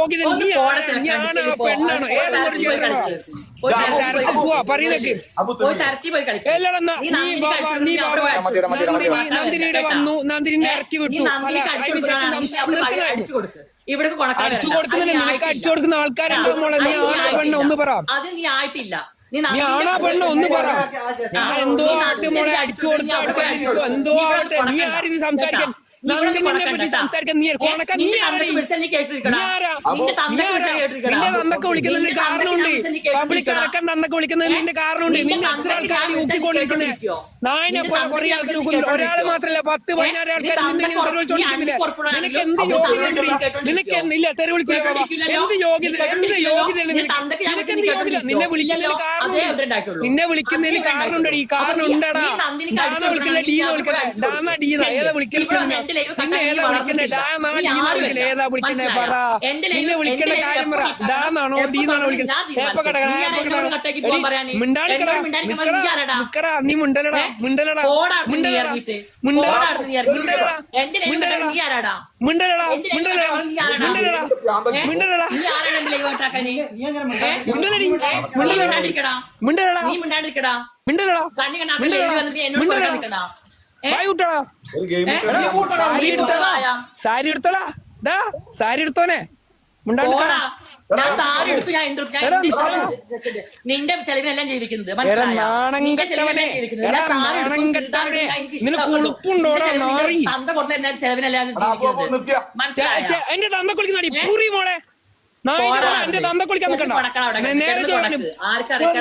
യോഗ്യത ഞാനാ പെണ്ണാണോ ഏതൊരു പോവാ പറയുന്നേക്ക് നന്ദിനിയുടെ വന്നു നന്ദിനെ ഇറക്കി വിട്ടു അടിച്ചു കൊടുക്കുന്നില്ല നിനക്ക് അടിച്ചു കൊടുക്കുന്ന ആൾക്കാരുണ്ടോ മോളെ നീ ആണോ പെണ്ണ ഒന്ന് പറ അത് നീ ആയിട്ടില്ല നീ ആണോ പെണ്ണ ഒന്ന് പറ ഞാൻ എന്തോ ആട്ടെ മോളെ അടിച്ചു കൊടുത്തു എന്തോ ആവട്ടെ നീ ആരും സംസാരിക്കാൻ നന്ദിനെ പറ്റി സംസാരിക്കാൻ നീ കൊണക്ക നീ നിന്നെ നന്നൊക്കെ വിളിക്കുന്നതിന് കാരണമുണ്ട് പബ്ലിക് അടക്കം നന്നൊക്കെ വിളിക്കുന്നതിന് നിന്റെ കാരണമുണ്ട് നിന്നെ എത്ര ആൾക്കാർ ഊക്കിക്കൊണ്ടിരിക്കുന്നത് നായനെ പോലെ കുറെ ആൾക്കാർ ഒരാള് മാത്രല്ല 10-15 ആൾക്കാർ നിന്നെ തെരുവിളിച്ചോണ്ടിരിക്കുന്നില്ല നിനക്ക് എന്ത് യോഗ്യത നിനക്ക് ഇല്ല തെരുവിളിക്കില്ല എന്ത് യോഗ്യത നിനക്ക് എന്ത് യോഗ്യത നിന്നെ വിളിക്കുന്നതിന് കാരണമുണ്ട് നിന്നെ വിളിക്കുന്നതിന് കാരണമുണ്ട് ഈ കാരണം ഉണ്ടടാ ഡാന വിളിക്കില്ല ഡീന്ന് വിളിക്കില്ല ഡാന്ന ഡീന്ന ഏതാ വിളിക്കുന്നത് നിന്നെ ഏതാ വിളിക്കണ്ടേ ഡാന്നാ ഡീന്നാ വിളിക്കണ്ടേ ഏതാ വിളിക്കണ്ടേ പറ നിന്നെ വിളിക്കേണ്ട കാര്യം പറ ഡാന്നാണോ ഡീന്നാണോ വിളിക്കുന്നത് മിണ്ടാടിക്കടാ നിക്കടാ നീ മിണ്ടലടാ മിണ്ടലടാ മിണ്ടലടാ മിണ്ടലടാ മിണ്ടലടാ മിണ്ടലടാ മിണ്ടലടാ മിണ്ടലടാ മിണ്ടലടി മിണ്ടലടാ മിണ്ടലടാ മിണ്ടലടാ മിണ്ടലടാ സാരി എടുത്തോടാ ഡാ സാരി എടുത്തോനെ നിന്റെ ചെലവിനെല്ലാം ജീവിക്കുന്നത് കൊളുപ്പുണ്ടോടാ തന്ത കൊടുത്ത ചെലവിനെല്ലാം ജീവിക്കുന്നത് എന്റെ തന്ത കുളിക്കുന്ന പൂറി മോളെ എന്റെ തന്ത കുളിക്കാൻ നിൽക്കണ്ട നേരെ ആർക്കറിയാം